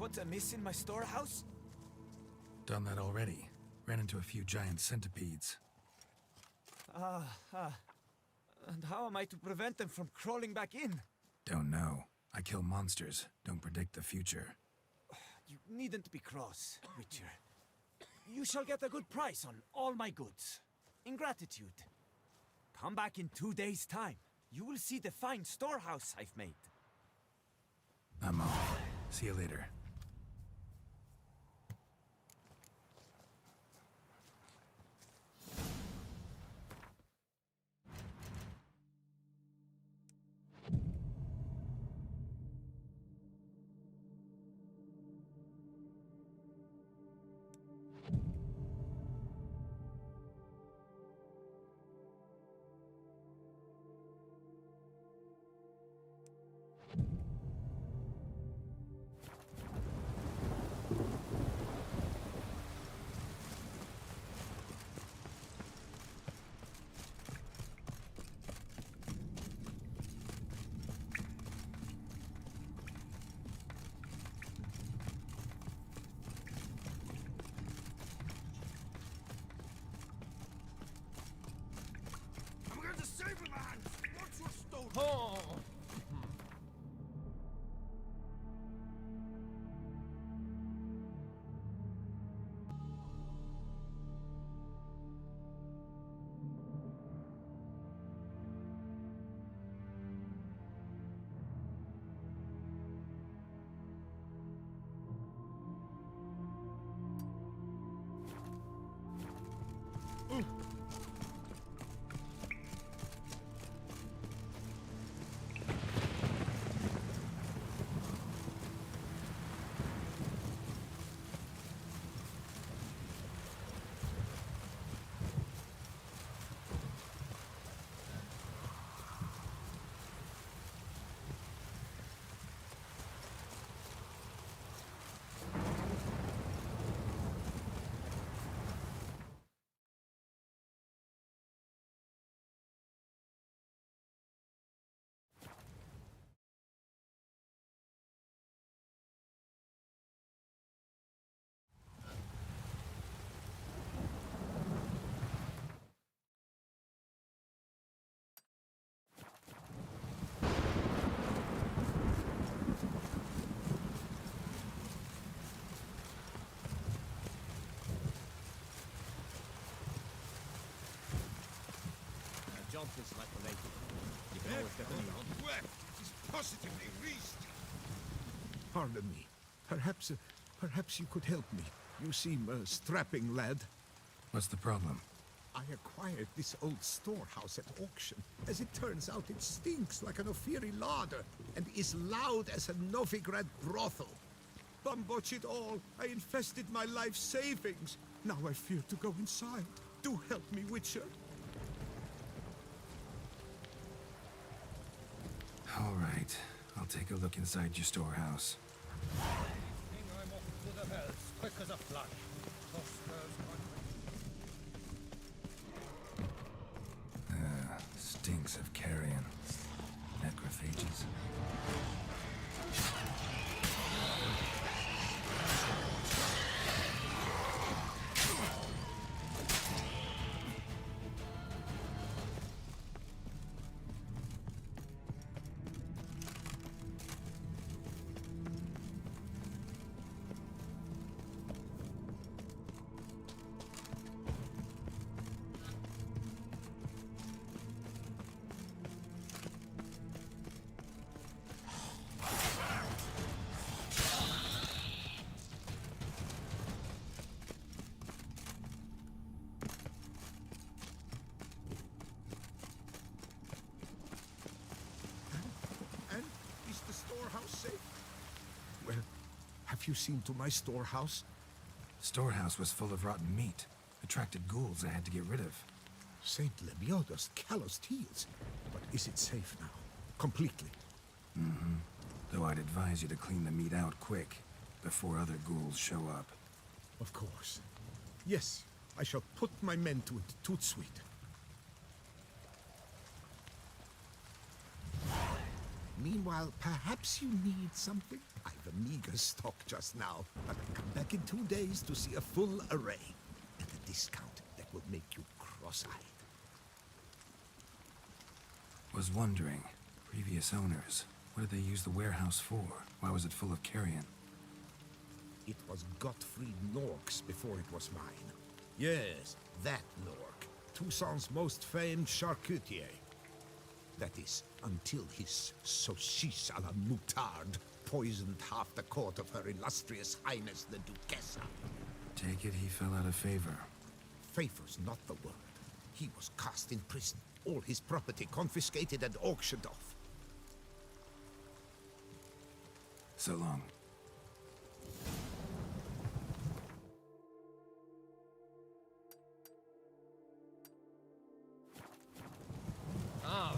what's amiss in my storehouse? Done that already. Ran into a few giant centipedes. And how am I to prevent them from crawling back in? Don't know. I kill monsters, don't predict the future. You needn't be cross, Witcher. You shall get a good price on all my goods. In gratitude. Come back in 2 days' time. You will see the fine storehouse I've made. I'm off. See you later. I'm going to save him, man! What's your stone? Oh! Jump is like related. You can always get the knee. Out west! He's positively reached! Pardon me. Perhaps you could help me. You seem a strapping lad. What's the problem? I acquired this old storehouse at auction. As it turns out, it stinks like an Ophiri larder and is loud as a Novigrad brothel. Bambotch it all, I invested my life savings. Now I fear to go inside. Do help me, Witcher. All right. I'll take a look inside your storehouse. Think I'm off to the hells, quick as a flash. Stinks of carrion. Necrophages. And is the storehouse safe? Well, have you seen to my storehouse? Storehouse was full of rotten meat. Attracted ghouls I had to get rid of. Saint Lemioda's calloused heels. But is it safe now? Completely? Though I'd advise you to clean the meat out quick, before other ghouls show up. Of course. Yes, I shall put my men to it, tout suite. Meanwhile, perhaps you need something? I've a meager stock just now, but come back in 2 days to see a full array. At a discount that will make you cross-eyed. Was wondering, previous owners, what did they use the warehouse for? Why was it full of carrion? It was Gottfried Nork's before it was mine. Yes, that Nork. Toussaint's most famed charcutier. That is, until his saucisse à la moutarde poisoned half the court of her illustrious highness the Duchessa. Take it he fell out of favor. Favor's not the word. He was cast in prison, all his property confiscated and auctioned off. So long. Ah,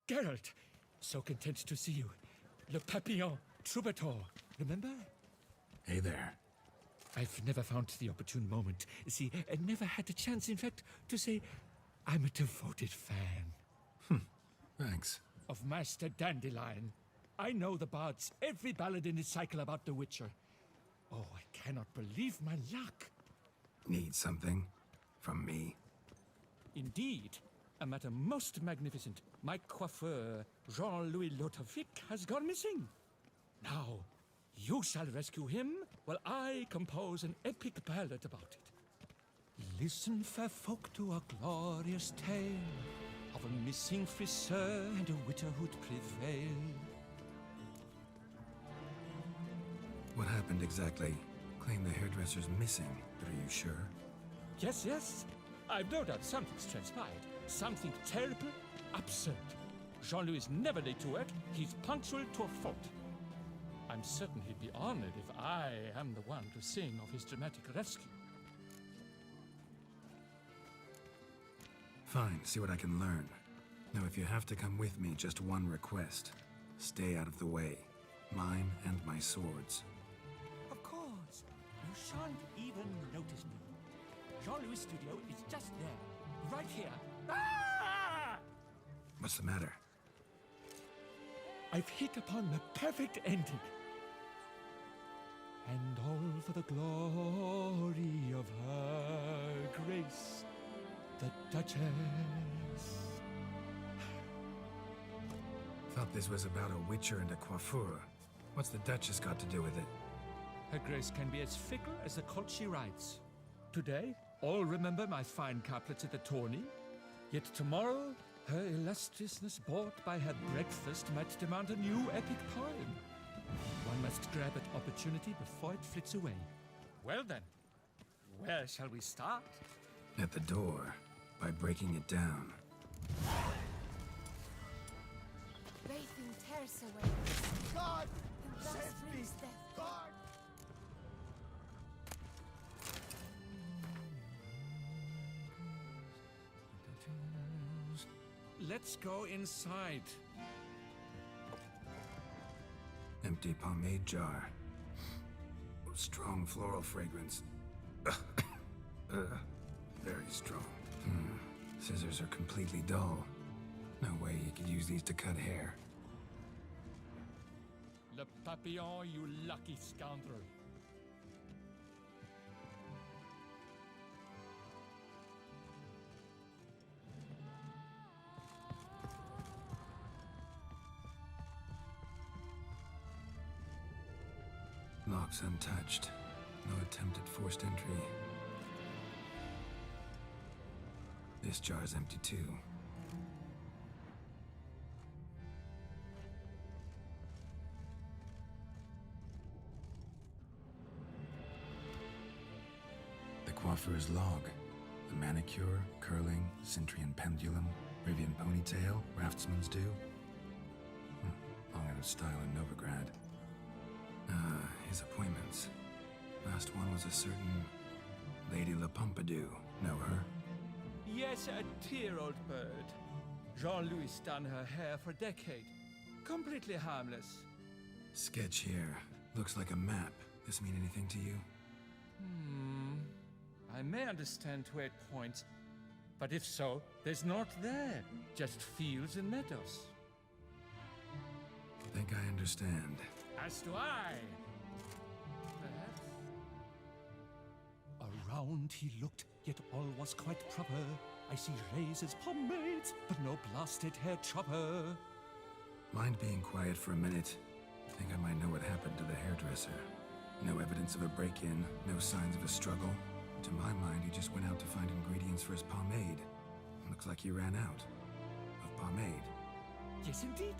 Geralt, so content to see you. Le Papillon, Troubadour, remember? Hey there. I've never found the opportune moment. See, I never had a chance, in fact, to say I'm a devoted fan Thanks. of Master Dandelion. I know the bards, every ballad in his cycle about the Witcher. Oh, I cannot believe my luck. Need something? From me? Indeed, a matter most magnificent. My coiffeur, Jean-Louis Lotovic, has gone missing. Now, you shall rescue him while I compose an epic ballad about it. Listen, fair folk, to a glorious tale of a missing friseur and a widowhood prevailed. What happened exactly? Claim the hairdresser's missing, but are you sure? Yes, yes. I've no doubt something's transpired. Something terrible, absurd. Jean-Louis is never late to work. He's punctual to a fault. I'm certain he'd be honored if I am the one to sing of his dramatic rescue. Fine, see what I can learn. Now, if you have to come with me, just one request. Stay out of the way. Mine and my swords. Of course. You shan't even notice me. Jean-Louis' studio is just there. Right here. Ah! What's the matter? I've hit upon the perfect ending. And all for the glory of her grace, the Duchess. Thought this was about a witcher and a coiffeur. What's the Duchess got to do with it? Her grace can be as fickle as the colt she rides. Today, all remember my fine couplets at the tourney. Yet tomorrow, her illustriousness bought by her breakfast might demand a new epic poem. One must grab at opportunity before it flits away. Well then, where shall we start? At the door. by breaking it down. Bathing tears away, God! and thus Save me! brings death. God! Let's go inside. Empty pomade jar. Strong floral fragrance. Very strong. Scissors are completely dull. No way you could use these to cut hair. Le Papillon, you lucky scoundrel. Locks untouched. No attempt at forced entry. This jar's empty too. The coiffeur's log. The manicure, curling, Cintrian pendulum, Rivian ponytail, raftsman's do. Long out of style in Novigrad. His appointments. Last one was a certain Lady La Pompadour. Know her? Yes, a dear old bird. Jean-Louis done her hair for a decade. Completely harmless. Sketch here. Looks like a map. This mean anything to you? I may understand where it points, but if so, there's not there. Just fields and meadows. Think I understand. As do I. Perhaps. Around he looked, yet all was quite proper. I see razors, pomades, but no blasted hair chopper. Mind being quiet for a minute? Think I might know what happened to the hairdresser. No evidence of a break-in, no signs of a struggle. To my mind, he just went out to find ingredients for his pomade. Looks like he ran out of pomade. Yes, indeed.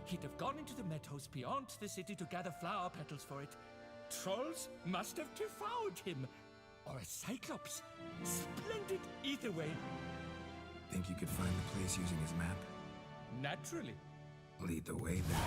He'd have gone into the meadows beyond the city to gather flower petals for it. Trolls must have devoured him. Or a cyclops. Splendid either way. Think you could find the place using his map? Naturally. Lead the way then.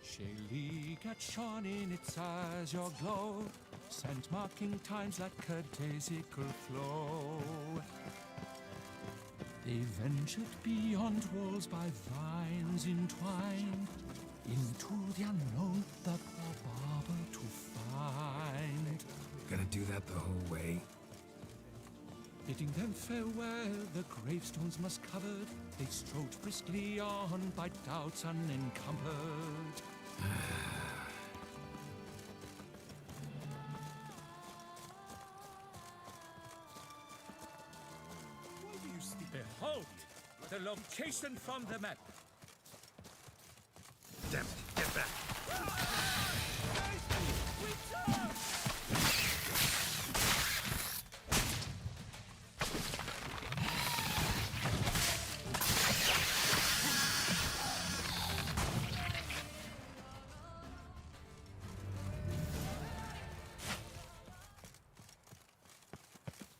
Shaylee got shone in its azure glow, scent marking times like a daisical flow. They ventured beyond walls by vines entwined, into the unknown the poor barber to find. Gotta do that the whole way? Bidding them farewell, the gravestones must covered, they strode briskly on by doubts unencumbered. Behold, the location from the map. Damn it, get back!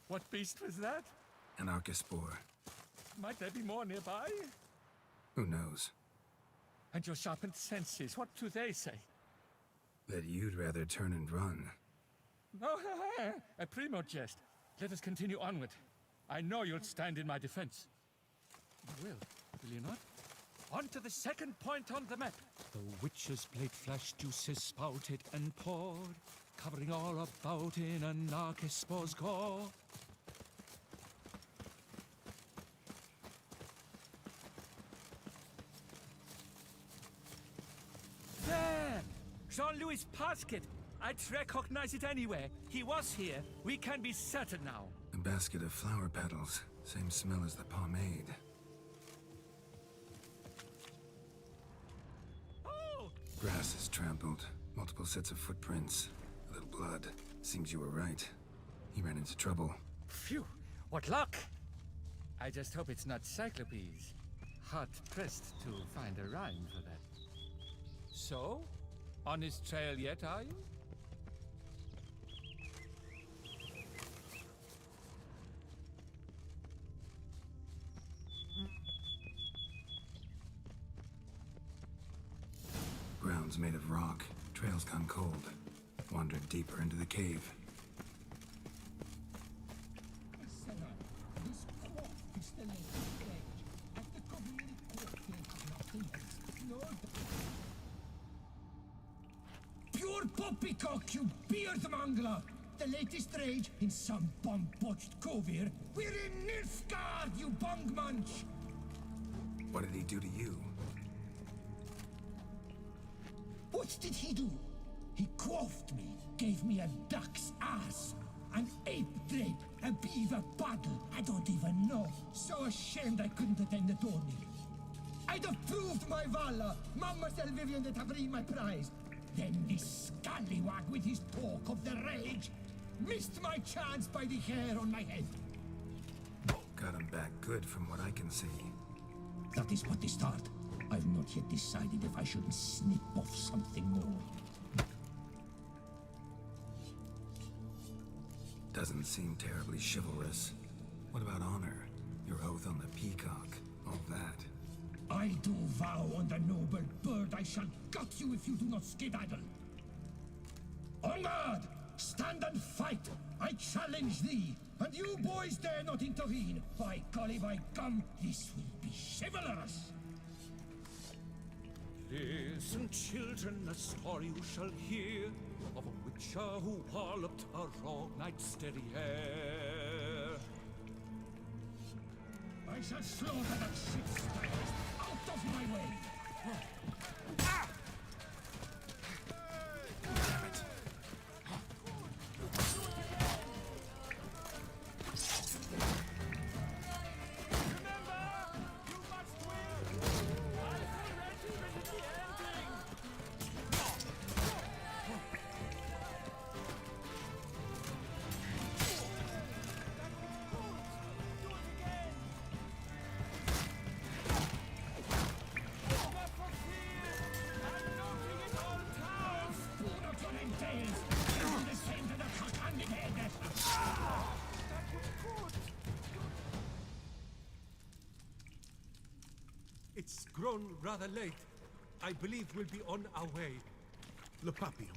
What beast was that? An Archospore. Might there be more nearby? Who knows? And your sharpened senses, what do they say? That you'd rather turn and run. Oh, a primo jest. Let us continue onward. I know you'll stand in my defense. You will you not? On to the second point on the map. The witch's blade flash juices spouted and poured, covering all about in an Archospore's gore. There! Jean-Louis' basket! I'd recognize it anywhere. He was here. We can be certain now. A basket of flower petals. Same smell as the pomade. Oh! Grass is trampled. Multiple sets of footprints. A little blood. Seems you were right. He ran into trouble. Phew! What luck! I just hope it's not Cyclopes. Hard pressed to find a rhyme for that. So? On his trail yet, are you? Ground's made of rock. Trail's gone cold. Wandered deeper into the cave. Pure poppycock, you beard mangler! The latest rage in some bomb-botched cove here. We're in Nilfgaard, you bung munch! What did he do to you? What did he do? He quaffed me, gave me a duck's ass, an ape drape, a beaver paddle, I don't even know. So ashamed I couldn't attend the tourney. I'd have proved my valor, Mademoiselle Vivian de Tabry my prize. Then this scallywag with his talk of the rage missed my chance by the hair on my head. Got him back good from what I can see. That is but the start. I've not yet decided if I shouldn't snip off something more. Doesn't seem terribly chivalrous. What about honor? Your oath on the peacock? All that? I do vow on the noble bird I shall gut you if you do not skedaddle. On guard! Stand and fight! I challenge thee! And you boys dare not intervene! By golly, by gum, this will be chivalrous! Listen, children, a story you shall hear of a witcher who walloped a rogue knight's derriere. I shall slaughter that shit's stylist out of my way! Damn it. It's grown rather late. I believe we'll be on our way. Le Papillon,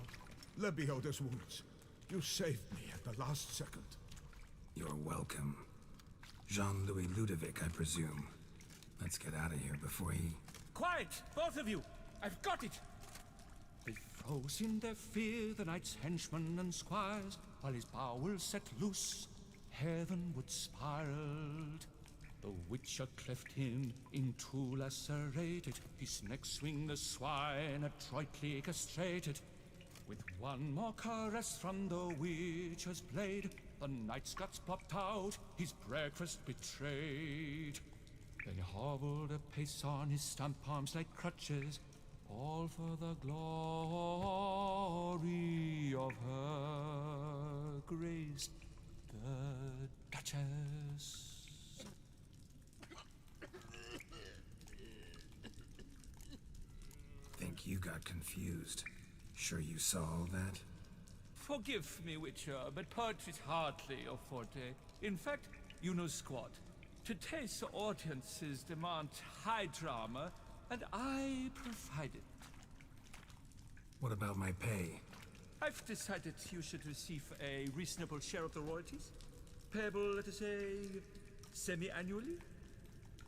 le Beholder's wounds. You saved me at the last second. You're welcome. Jean-Louis Ludovic, I presume. Let's get out of here before he... Quiet, both of you! I've got it! They froze in their fear, the knight's henchmen and squires, while his bowels set loose, heavenward spiraled. The witcher cleft him in two lacerated, his neck swing the swine adroitly castrated. With one more caress from the witcher's blade, the knight's guts popped out, his breakfast betrayed. They hobbled apace on his stump arms like crutches, all for the glory of her grace, the Duchess. Think you got confused. Sure you saw all that? Forgive me, Witcher, but poetry's hardly your forte. In fact, you know squat. Today's audiences demand high drama, and I provide it. What about my pay? I've decided you should receive a reasonable share of the royalties. Payable, let us say, semi-annually.